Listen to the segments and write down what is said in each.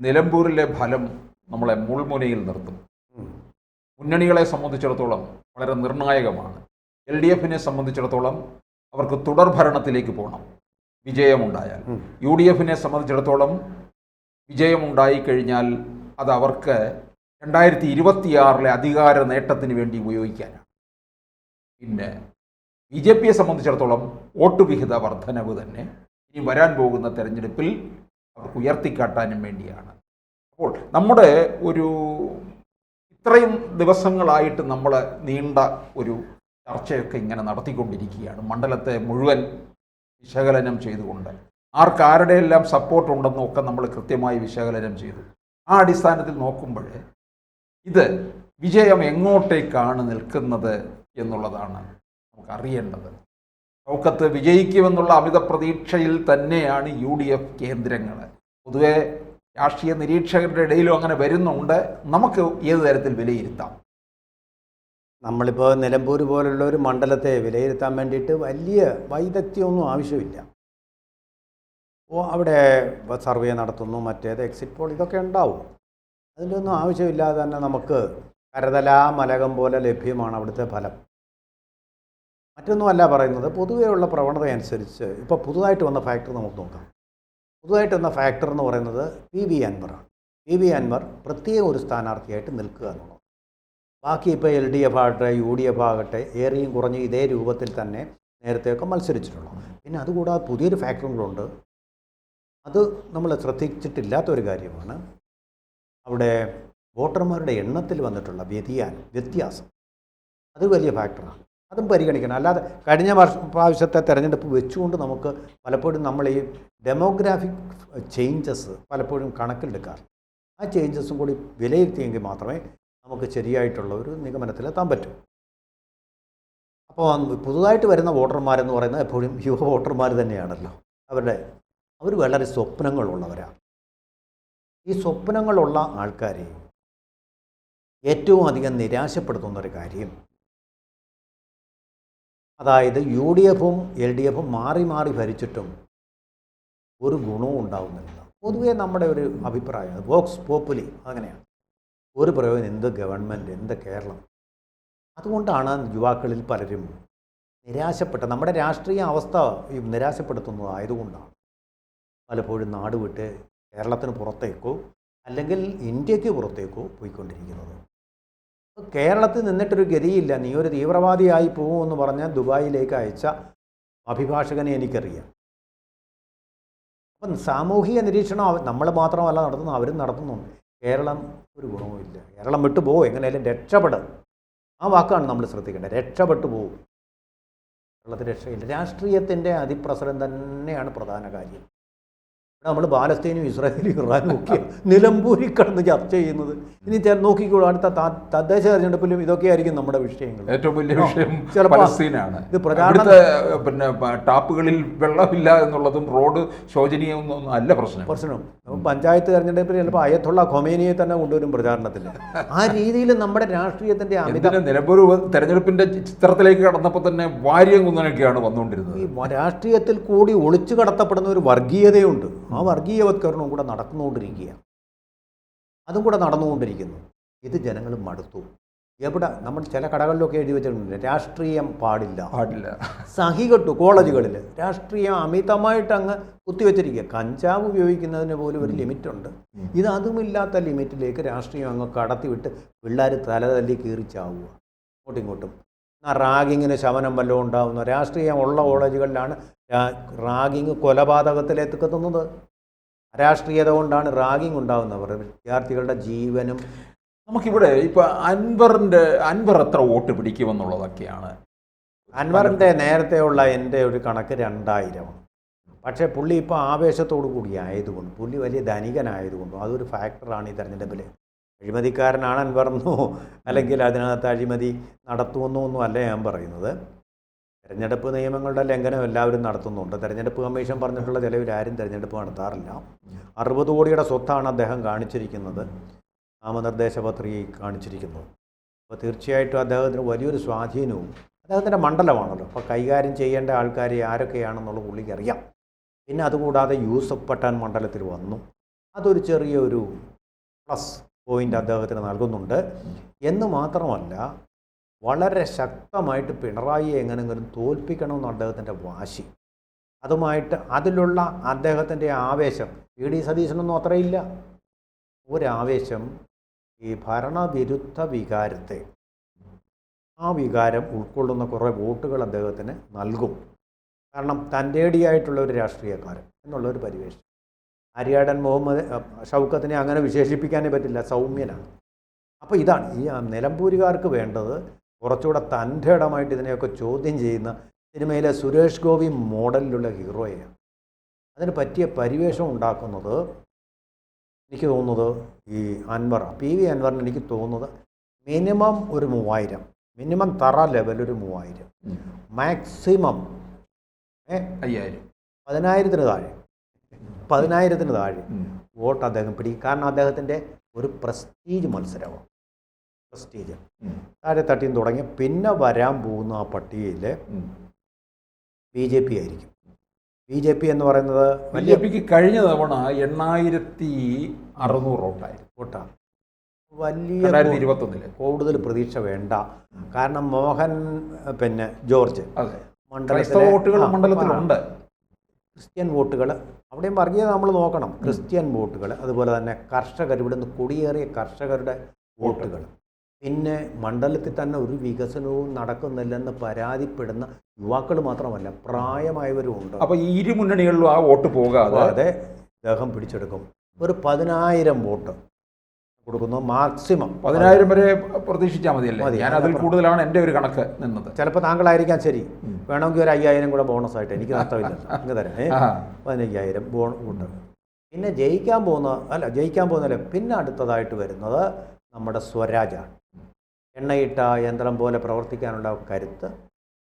നിലമ്പൂരിലെ ഫലം നമ്മളെ മുൾമുനയിൽ നിർത്തും. മുന്നണികളെ സംബന്ധിച്ചിടത്തോളം വളരെ നിർണായകമാണ്. LDFിനെ സംബന്ധിച്ചിടത്തോളം അവർക്ക് തുടർ ഭരണത്തിലേക്ക് പോകണം വിജയമുണ്ടായാൽ. UDFിനെ സംബന്ധിച്ചിടത്തോളം വിജയമുണ്ടായിക്കഴിഞ്ഞാൽ അത് അവർക്ക് 2026 അധികാര നേട്ടത്തിന് വേണ്ടി ഉപയോഗിക്കാനാണ്. പിന്നെ BJPയെ സംബന്ധിച്ചിടത്തോളം വോട്ട് വിഹിത വർധനവ് തന്നെ ഇനി വരാൻ പോകുന്ന തെരഞ്ഞെടുപ്പിൽ അവർക്ക് ഉയർത്തിക്കാട്ടാനും വേണ്ടിയാണ്. അപ്പോൾ നമ്മുടെ ഒരു ഇത്രയും ദിവസങ്ങളായിട്ട് നമ്മൾ നീണ്ട ഒരു ചർച്ചയൊക്കെ ഇങ്ങനെ നടത്തിക്കൊണ്ടിരിക്കുകയാണ്, മണ്ഡലത്തെ മുഴുവൻ വിശകലനം ചെയ്തുകൊണ്ട്. ആർക്കാരുടെയെല്ലാം സപ്പോർട്ട് ഉണ്ടെന്നൊക്കെ നമ്മൾ കൃത്യമായി വിശകലനം ചെയ്തു. ആ അടിസ്ഥാനത്തിൽ നോക്കുമ്പോൾ ഇത് വിജയം എങ്ങോട്ടേക്കാണ് നിൽക്കുന്നത് എന്നുള്ളതാണ് നമുക്കറിയേണ്ടത്. ഷൗക്കത്ത് വിജയിക്കുമെന്നുള്ള അമിത പ്രതീക്ഷയിൽ തന്നെയാണ് UDF കേന്ദ്രങ്ങൾ. പൊതുവെ രാഷ്ട്രീയ നിരീക്ഷകരുടെ ഇടയിലും അങ്ങനെ വരുന്നുണ്ട്. നമുക്ക് ഏത് തരത്തിൽ വിലയിരുത്താം? നമ്മളിപ്പോൾ നിലമ്പൂർ പോലുള്ള ഒരു മണ്ഡലത്തെ വിലയിരുത്താൻ വേണ്ടിയിട്ട് വലിയ വൈദഗ്ധ്യമൊന്നും ആവശ്യമില്ല. അവിടെ സർവേ നടത്തുന്നു, മറ്റേത് എക്സിറ്റ് പോൾ, ഇതൊക്കെ ഉണ്ടാവും. അതിൻ്റെ ഒന്നും ആവശ്യമില്ലാതെ തന്നെ നമുക്ക് കരതലാ മലകം പോലെ ലഭ്യമാണ് അവിടുത്തെ ഫലം. മറ്റൊന്നുമല്ല പറയുന്നത്, പൊതുവെയുള്ള പ്രവണത അനുസരിച്ച് ഇപ്പോൾ പുതുതായിട്ട് വന്ന ഫാക്ടർ നമുക്ക് നോക്കാം. പുതുതായിട്ട് വന്ന ഫാക്ടർ എന്ന് പറയുന്നത് PV അൻവറാണ്. PV അൻവർ പ്രത്യേക ഒരു സ്ഥാനാർത്ഥിയായിട്ട് നിൽക്കുക എന്നുള്ളത്. ബാക്കി ഇപ്പോൾ LDF ആകട്ടെ UDF ആകട്ടെ ഏറിയും കുറഞ്ഞ് ഇതേ രൂപത്തിൽ തന്നെ നേരത്തെയൊക്കെ മത്സരിച്ചിട്ടുള്ളൂ. പിന്നെ അതുകൂടാതെ പുതിയൊരു ഫാക്ടറും കൂടെ, അത് നമ്മൾ ശ്രദ്ധിച്ചിട്ടില്ലാത്തൊരു കാര്യമാണ്. അവിടെ വോട്ടർമാരുടെ എണ്ണത്തിൽ വന്നിട്ടുള്ള വ്യത്യാസം, അത് വലിയ ഫാക്ടറാണ്. അതും പരിഗണിക്കണം. അല്ലാതെ കഴിഞ്ഞ പ്രാവശ്യത്തെ തെരഞ്ഞെടുപ്പ് വെച്ചുകൊണ്ട് നമുക്ക് പലപ്പോഴും നമ്മൾ ഈ ഡെമോഗ്രാഫിക് ചേഞ്ചസ് പലപ്പോഴും കണക്കിലെടുക്കാറ്. ആ ചേഞ്ചസും കൂടി വിലയിരുത്തിയെങ്കിൽ മാത്രമേ നമുക്ക് ശരിയായിട്ടുള്ള ഒരു നിഗമനത്തിലെത്താൻ പറ്റൂ. അപ്പോൾ പുതുതായിട്ട് വരുന്ന വോട്ടർമാരെന്ന് പറയുന്നത് എപ്പോഴും യുവ വോട്ടർമാർ തന്നെയാണല്ലോ. അവർ വളരെ സ്വപ്നങ്ങളുള്ളവരാണ്. ഈ സ്വപ്നങ്ങളുള്ള ആൾക്കാരെ ഏറ്റവും അധികം നിരാശപ്പെടുത്തുന്നൊരു കാര്യം, അതായത് UDFും LDFും മാറി മാറി ഭരിച്ചിട്ടും ഒരു ഗുണവും ഉണ്ടാവുന്നില്ല. പൊതുവേ നമ്മുടെ ഒരു അഭിപ്രായം, വോക്സ് പോപ്പുലി അങ്ങനെയാണ്. ഒരു പ്രയോജനം, എന്ത് ഗവൺമെൻറ്, എന്ത് കേരളം. അതുകൊണ്ടാണ് യുവാക്കളിൽ പലരും നമ്മുടെ രാഷ്ട്രീയ അവസ്ഥ നിരാശപ്പെടുത്തുന്നതായതുകൊണ്ടാണ് പലപ്പോഴും നാട് വിട്ട് കേരളത്തിന് പുറത്തേക്കോ അല്ലെങ്കിൽ ഇന്ത്യക്ക് പുറത്തേക്കോ പോയിക്കൊണ്ടിരിക്കുന്നത്. കേരളത്തിൽ നിന്നിട്ടൊരു ഗതിയില്ല, നീ ഒരു തീവ്രവാദിയായി പോകുമെന്ന് പറഞ്ഞാൽ ദുബായിലേക്ക് അയച്ച അഭിഭാഷകനെ എനിക്കറിയാം. അപ്പം സാമൂഹിക നിരീക്ഷണം നമ്മൾ മാത്രമല്ല നടത്തുന്നത്, അവരും നടത്തുന്നുണ്ട്. കേരളം ഒരു ഗുണവുമില്ല. കേരളം വിട്ടു പോകും, എങ്ങനെയായാലും രക്ഷപ്പെടും. ആ വാക്കാണ് നമ്മൾ ശ്രദ്ധിക്കേണ്ടത്. രക്ഷപ്പെട്ടു പോകും. കേരളത്തിൽ രക്ഷയില്ല. രാഷ്ട്രീയത്തിൻ്റെ അതിപ്രസരം തന്നെയാണ് പ്രധാന കാര്യം. നമ്മൾ പാലസ്തീനും ഇസ്രായേലും ഇറാനും ഒക്കെ നിലമ്പൂരിൽ കിടന്ന് ചർച്ച ചെയ്യുന്നത്. ഇനി നോക്കിക്കോളൂ, അടുത്ത തദ്ദേശ തെരഞ്ഞെടുപ്പിലും ഇതൊക്കെയായിരിക്കും നമ്മുടെ വിഷയങ്ങൾ. ഏറ്റവും വലിയ വിഷയം പലസ്തീനാണ്. ഇത് പിന്നെ ടാപ്പുകളിൽ വെള്ളമില്ല എന്നുള്ളതും റോഡ് ശോചനീയമൊന്നും അല്ല പ്രശ്നം. പഞ്ചായത്ത് തെരഞ്ഞെടുപ്പിൽ ചിലപ്പോൾ അയത്തുള്ള ഖൊമേനിയെ തന്നെ കൊണ്ടുവരും പ്രചാരണത്തിൽ. ആ രീതിയിൽ നമ്മുടെ രാഷ്ട്രീയത്തിൻ്റെ നിലമ്പൂർ തെരഞ്ഞെടുപ്പിന്റെ ചിത്രത്തിലേക്ക് കടന്നപ്പോൾ തന്നെ വാര്യം കുന്നനൊക്കെയാണ് വന്നുകൊണ്ടിരുന്നത്. ഈ രാഷ്ട്രീയത്തിൽ കൂടി ഒളിച്ചു കടത്തപ്പെടുന്ന ഒരു വർഗീയതയുണ്ട്. ആ വർഗീയവത്കരണവും കൂടെ നടന്നുകൊണ്ടിരിക്കുകയാണ്. അതും കൂടെ നടന്നുകൊണ്ടിരിക്കുന്നു. ഇത് ജനങ്ങൾ മടുത്തു. എവിടെ നമ്മൾ ചില കടകളിലൊക്കെ എഴുതി വെച്ചിട്ടുണ്ട്, രാഷ്ട്രീയം പാടില്ല. സഹികെട്ടു കോളേജുകളിൽ രാഷ്ട്രീയം അമിതമായിട്ട് അങ്ങ് കുത്തിവെച്ചിരിക്കുക. കഞ്ചാവ് ഉപയോഗിക്കുന്നതിന് പോലും ഒരു ലിമിറ്റുണ്ട്. ഇത് അതുമില്ലാത്ത ലിമിറ്റിലേക്ക് രാഷ്ട്രീയം അങ്ങ് കടത്തിവിട്ട് പിള്ളേർ തലതല്ലി കീറിച്ചാവുക അങ്ങോട്ടും ഇങ്ങോട്ടും. റാഗിങ്ങിന് ശമനം വല്ലതും ഉണ്ടാകുന്ന രാഷ്ട്രീയം ഉള്ള കോളേജുകളിലാണ് റാഗിങ് കൊലപാതകത്തിലെത്തുന്നത്. അരാഷ്ട്രീയത കൊണ്ടാണ് റാഗിങ് ഉണ്ടാകുന്നത്. വിദ്യാർത്ഥികളുടെ ജീവനും. നമുക്കിവിടെ ഇപ്പോൾ അൻവർ എത്ര വോട്ട് പിടിക്കുമെന്നുള്ളതൊക്കെയാണ്. അൻവറിൻ്റെ നേരത്തെയുള്ള എൻ്റെ ഒരു കണക്ക് 2000. പക്ഷേ പുള്ളി ഇപ്പോൾ ആവേശത്തോടു കൂടി ആയതുകൊണ്ട്, പുള്ളി വലിയ ധനികനായതുകൊണ്ടും അതൊരു ഫാക്ടറാണ് ഈ തെരഞ്ഞെടുപ്പിൽ. അഴിമതിക്കാരനാണ് അൻവറെന്നോ അല്ലെങ്കിൽ അതിനകത്ത് അഴിമതി നടത്തുമെന്നോ ഒന്നും അല്ല ഞാൻ പറയുന്നത്. തെരഞ്ഞെടുപ്പ് നിയമങ്ങളുടെ ലംഘനം എല്ലാവരും നടത്തുന്നുണ്ട്. തെരഞ്ഞെടുപ്പ് കമ്മീഷൻ പറഞ്ഞിട്ടുള്ള ചിലവിൽ ആരും തെരഞ്ഞെടുപ്പ് നടത്താറില്ല. 60 കോടിയുടെ സ്വത്താണ് അദ്ദേഹം കാണിച്ചിരിക്കുന്നത്, നാമനിർദ്ദേശ പത്രികയിൽ കാണിച്ചിരിക്കുന്നത്. അപ്പോൾ തീർച്ചയായിട്ടും അദ്ദേഹത്തിന് വലിയൊരു സ്വാധീനവും, അദ്ദേഹത്തിൻ്റെ മണ്ഡലമാണല്ലോ, അപ്പോൾ കൈകാര്യം ചെയ്യേണ്ട ആൾക്കാർ ആരൊക്കെയാണെന്നുള്ള പുള്ളിക്ക് അറിയാം. പിന്നെ അതുകൂടാതെ യൂസഫ് പട്ടാൻ മണ്ഡലത്തിൽ വന്നു. അതൊരു ചെറിയൊരു പ്ലസ് പോയിൻ്റ് അദ്ദേഹത്തിന് നൽകുന്നുണ്ട്. എന്ന് മാത്രമല്ല, വളരെ ശക്തമായിട്ട് പിണറായിയെ എങ്ങനെയെങ്കിലും തോൽപ്പിക്കണമെന്ന് അദ്ദേഹത്തിൻ്റെ വാശി, അതുമായിട്ട് അതിലുള്ള അദ്ദേഹത്തിൻ്റെ ആവേശം. V D സതീശനൊന്നും അത്രയില്ല. ഒരാവേശം ഈ ഭരണവിരുദ്ധ വികാരത്തെ, ആ വികാരം ഉൾക്കൊള്ളുന്ന കുറേ വോട്ടുകൾ അദ്ദേഹത്തിന് നൽകും. കാരണം തൻ്റേടിയായിട്ടുള്ള ഒരു രാഷ്ട്രീയക്കാരൻ എന്നുള്ളൊരു പരിവേഷം. ആര്യാടൻ മുഹമ്മദ് ഷൗക്കത്തിനെ അങ്ങനെ വിശേഷിപ്പിക്കാനേ പറ്റില്ല, സൗമ്യനാണ്. അപ്പോൾ ഇതാണ് ഈ നിലമ്പൂരുകാർക്ക് വേണ്ടത്. കുറച്ചുകൂടെ തൻ്റെ ഇടമായിട്ട് ഇതിനെയൊക്കെ ചോദ്യം ചെയ്യുന്ന സിനിമയിലെ സുരേഷ് ഗോപി മോഡലിലുള്ള ഹീറോയെയാണ്. അതിന് പറ്റിയ പരിവേഷം ഉണ്ടാക്കുന്നത് എനിക്ക് തോന്നുന്നത് ഈ അൻവർ, PV അൻവറിന് എനിക്ക് തോന്നുന്നത് മിനിമം ഒരു 3000, മിനിമം തറ ലെവൽ ഒരു 3000, മാക്സിമം 5000, 10,000-ന് താഴെ, 10,000-ന് താഴെ വോട്ട് അദ്ദേഹം പിടിക്കും. കാരണം അദ്ദേഹത്തിൻ്റെ ഒരു പ്രസ്റ്റീജ് മത്സരമാണ്. പ്രസ്റ്റീജ് താഴെ തട്ടിയും തുടങ്ങി പിന്നെ വരാൻ പോകുന്ന ആ പട്ടികയിൽ BJP ആയിരിക്കും. BJP എന്ന് പറയുന്നത് BJPക്ക് കഴിഞ്ഞ തവണ 8600 വോട്ടാണ്. വലിയ 2021 കൂടുതൽ പ്രതീക്ഷ വേണ്ട. കാരണം മോഹൻ ജോർജ് മണ്ഡലത്തിലുണ്ട്. ക്രിസ്ത്യൻ വോട്ടുകൾ അവിടെയും വർഗീയത നമ്മൾ നോക്കണം. ക്രിസ്ത്യൻ വോട്ടുകൾ, അതുപോലെ തന്നെ കർഷകർ, ഇവിടുന്ന് കുടിയേറിയ കർഷകരുടെ വോട്ടുകൾ, പിന്നെ മണ്ഡലത്തിൽ തന്നെ ഒരു വികസനവും നടക്കുന്നില്ലെന്ന് പരാതിപ്പെടുന്ന യുവാക്കൾ മാത്രമല്ല പ്രായമായവരും ഉണ്ട്. അപ്പോൾ ഈ ഇരു മുന്നണികളിലും ആ വോട്ട് പോകാതെ അദ്ദേഹം പിടിച്ചെടുക്കും. ഒരു 10,000 വോട്ട് കൊടുക്കുന്നു, മാക്സിമം 10,000 വരെ പ്രതീക്ഷിച്ചാൽ മതിയല്ലേ? ഞാൻ അതിൽ കൂടുതലാണ് എൻ്റെ ഒരു കണക്ക് നിന്നത്. ചിലപ്പോൾ താങ്കളായിരിക്കാം ശരി. വേണമെങ്കിൽ ഒരു 5,000 കൂടെ ബോണസായിട്ട്, എനിക്ക് നഷ്ടമില്ല, അങ്ങ് തരാം. 15,000 വോട്ട്. പിന്നെ ജയിക്കാൻ പോകുന്നില്ല. പിന്നെ അടുത്തതായിട്ട് വരുന്നത് നമ്മുടെ സ്വരാജാണ്. എണ്ണയിട്ട യന്ത്രം പോലെ പ്രവർത്തിക്കാനുള്ള കരുത്ത്,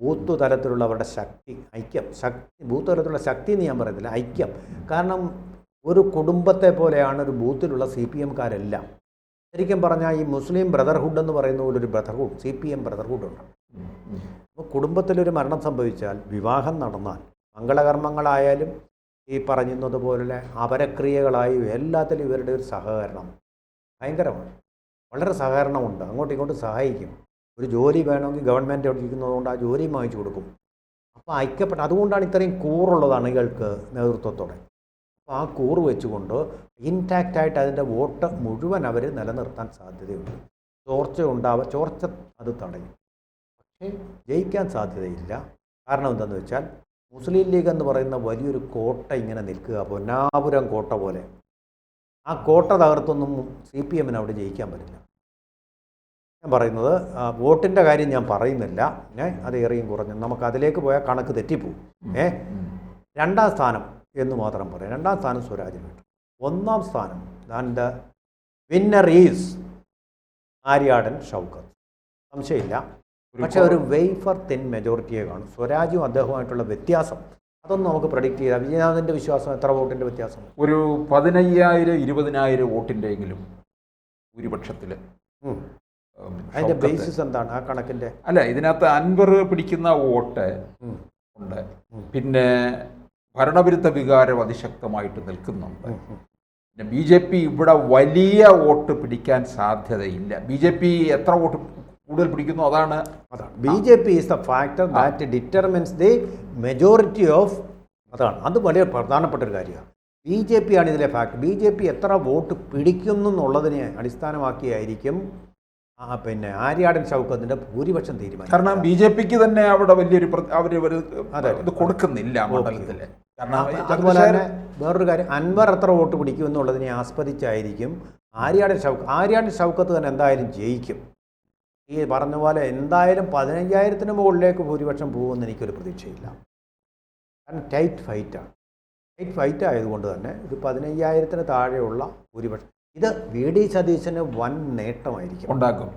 ബൂത്ത് തലത്തിലുള്ളവരുടെ ശക്തി, ഐക്യം. ബൂത്ത് തലത്തിലുള്ള ശക്തി എന്ന് ഞാൻ പറയുന്നില്ല, ഐക്യം. കാരണം ഒരു കുടുംബത്തെ പോലെയാണ് ഒരു ബൂത്തിലുള്ള CPM-കാരെല്ലാം. ശരിക്കും പറഞ്ഞാൽ ഈ മുസ്ലിം ബ്രദർഹുഡ് എന്ന് പറയുന്ന പോലെ ഒരു ബ്രദർഹുഡ്, CPM ബ്രദർഹുഡ് ഉണ്ട്. അപ്പോൾ കുടുംബത്തിലൊരു മരണം സംഭവിച്ചാൽ, വിവാഹം നടന്നാൽ, മംഗളകർമ്മങ്ങളായാലും ഈ പറഞ്ഞതുപോലെ അപരക്രിയകളായും എല്ലാത്തിലും ഇവരുടെ ഒരു സഹകരണം ഭയങ്കരമാണ്. വളരെ സഹകരണമുണ്ട്, അങ്ങോട്ടും ഇങ്ങോട്ടും സഹായിക്കും. ഒരു ജോലി വേണമെങ്കിൽ ഗവൺമെൻറ് ഇരിക്കുന്നതുകൊണ്ട് ആ ജോലിയും വാങ്ങിച്ചു കൊടുക്കും. അപ്പോൾ ഐക്യപ്പെട്ട, അതുകൊണ്ടാണ് ഇത്രയും കൂറുള്ളത് അണികൾക്ക് നേതൃത്വത്തോടെ. അപ്പോൾ ആ കൂറ് വെച്ചുകൊണ്ട് ഇൻടാക്റ്റായിട്ട് അതിൻ്റെ വോട്ട് മുഴുവൻ അവർ നിലനിർത്താൻ സാധ്യതയുണ്ട്. ചോർച്ച അത് തടയും. പക്ഷേ ജയിക്കാൻ സാധ്യതയില്ല. കാരണം എന്താണെന്ന് വെച്ചാൽ മുസ്ലിം ലീഗ് എന്ന് പറയുന്ന വലിയൊരു കോട്ട ഇങ്ങനെ നിൽക്കുക, പൊന്നാപുരം കോട്ട പോലെ. ആ കോട്ട തകർത്തൊന്നും CPM-ന് അവിടെ ജയിക്കാൻ പറ്റില്ല. ഞാൻ പറയുന്നത് വോട്ടിൻ്റെ കാര്യം ഞാൻ പറയുന്നില്ല, അത് ഏറെയും കുറഞ്ഞു. നമുക്ക് അതിലേക്ക് പോയാൽ കണക്ക് തെറ്റിപ്പോവും. 2ാം സ്ഥാനം എന്ന് മാത്രം പറയാം. 2ാം സ്ഥാനം സ്വരാജിന് കിട്ടും. 1ാം സ്ഥാനം the winner is Aryadan Shoukath, സംശയമില്ല. പക്ഷേ ഒരു വെയ്ഫർ തിൻ മെജോറിറ്റിയെ കാണും. സ്വരാജും അദ്ദേഹവുമായിട്ടുള്ള വ്യത്യാസം അതൊന്നും നമുക്ക് പ്രഡിക്റ്റ് ചെയ്യാം. വിജയനാഥിൻ്റെ വിശ്വാസം എത്ര വോട്ടിൻ്റെ വ്യത്യാസം? ഒരു 15,000-20,000 വോട്ടിൻ്റെയെങ്കിലും ഭൂരിപക്ഷത്തിൽ. അതിൻ്റെ ബേസിസ് എന്താണ് ആ കണക്കിൻ്റെ? അല്ല, ഇതിനകത്ത് അൻവർ പിടിക്കുന്ന വോട്ട് ഉണ്ട്. പിന്നെ ഭരണവിരുദ്ധ വികാരം അതിശക്തമായിട്ട് നിൽക്കുന്നുണ്ട്. പിന്നെ BJP ഇവിടെ വലിയ വോട്ട് പിടിക്കാൻ സാധ്യതയില്ല. BJP എത്ര വോട്ട് കൂടുതൽ പിടിക്കുന്നു അതാണ്. BJP is the factor that determines the majority of. അത് വളരെ പ്രധാനപ്പെട്ട ഒരു കാര്യമാണ്. BJP ആണ് ഇതിലെ ഫാക്ടർ. BJP എത്ര വോട്ട് പിടിക്കുന്നു എന്നുള്ളതിനെ അടിസ്ഥാനമാക്കിയായിരിക്കും ആര്യാടൻ ഷൗക്കത്തിൻ്റെ ഭൂരിപക്ഷം തീരുമാനം. കാരണം BJPക്ക് തന്നെ അവിടെ വലിയൊരു ഇത് കൊടുക്കുന്നില്ല മണ്ഡലത്തിൽ. അതുപോലെ തന്നെ വേറൊരു കാര്യം, അൻവർ എത്ര വോട്ട് പിടിക്കും എന്നുള്ളതിനെ ആസ്പദിച്ചായിരിക്കും ആര്യാടൻ ഷൗക്കത്ത് തന്നെ എന്തായാലും ജയിക്കും. ഈ പറഞ്ഞ പോലെ എന്തായാലും 15,000-ന് മുകളിലേക്ക് ഭൂരിപക്ഷം പോകുമെന്ന് എനിക്കൊരു പ്രതീക്ഷയില്ല. കാരണം ടൈറ്റ് ഫൈറ്റ് ആയതുകൊണ്ട് തന്നെ ഒരു 15,000-ന് താഴെയുള്ള ഭൂരിപക്ഷം ഇത് VD സതീശന് വൻ നേട്ടമായിരിക്കും ഉണ്ടാക്കും.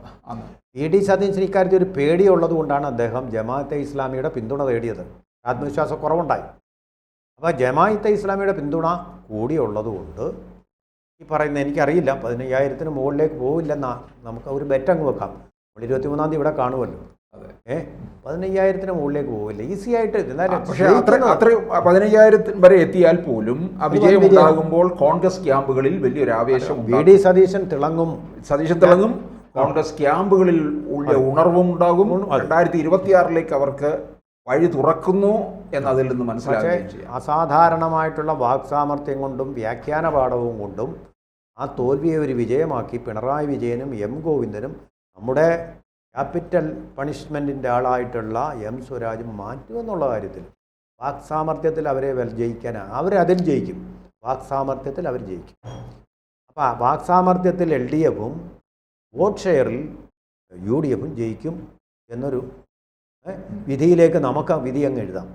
VD സതീശന് ഇക്കാര്യത്തിൽ ഒരു പേടിയുള്ളത് കൊണ്ടാണ് അദ്ദേഹം ജമാഅത്തെ ഇസ്ലാമിയുടെ പിന്തുണ തേടിയത്. ആത്മവിശ്വാസക്കുറവുണ്ടായി. അപ്പോൾ ജമാഅത്തെ ഇസ്ലാമിയുടെ പിന്തുണ കൂടിയുള്ളതുകൊണ്ട് ഈ പറയുന്ന എനിക്കറിയില്ല 15,000-ന് മുകളിലേക്ക് പോവില്ലെന്നാ നമുക്ക് ഒരു ബെറ്റ് അങ്ങ് വെക്കാം. നമ്മൾ 23-ാം തീയതി ഇവിടെ കാണുമല്ലോ. 15,000 മുകളിലേക്ക് പോകില്ല, ഈസി ആയിട്ട്. പക്ഷേ അത്ര 15,000 വരെ എത്തിയാൽ പോലും ആ വിജയം ഉണ്ടാകുമ്പോൾ കോൺഗ്രസ് ക്യാമ്പുകളിൽ വലിയൊരു ആവേശം വി.ഡി. സതീശൻ തിളങ്ങും. കോൺഗ്രസ് ക്യാമ്പുകളിൽ ഉണർവും ഉണ്ടാകും. 2026 അവർക്ക് വഴി തുറക്കുന്നു എന്നതിൽ നിന്ന് മനസ്സിലാക്കുകയും ചെയ്യാം. അസാധാരണമായിട്ടുള്ള വാക്സാമർത്ഥ്യം കൊണ്ടും വ്യാഖ്യാന പാഠവും കൊണ്ടും ആ തോൽവിയെ ഒരു വിജയമാക്കി പിണറായി വിജയനും എം ഗോവിന്ദനും നമ്മുടെ ക്യാപിറ്റൽ പണിഷ്മെൻറ്റിൻ്റെ ആളായിട്ടുള്ള എം സ്വരാജും മാറ്റുമെന്നുള്ള കാര്യത്തിൽ വാക്സാമർത്ഥ്യത്തിൽ അവരെ ജയിക്കാൻ അവരതിൽ ജയിക്കും. വാക്സാമർത്ഥ്യത്തിൽ അവർ ജയിക്കും. അപ്പോൾ വാക്സാമർത്ഥ്യത്തിൽ LDFും വോട്ട് ഷെയറിൽ UDFും ജയിക്കും എന്നൊരു വിധിയിലേക്ക് നമുക്ക് വിധി അങ്ങ് എഴുതാം.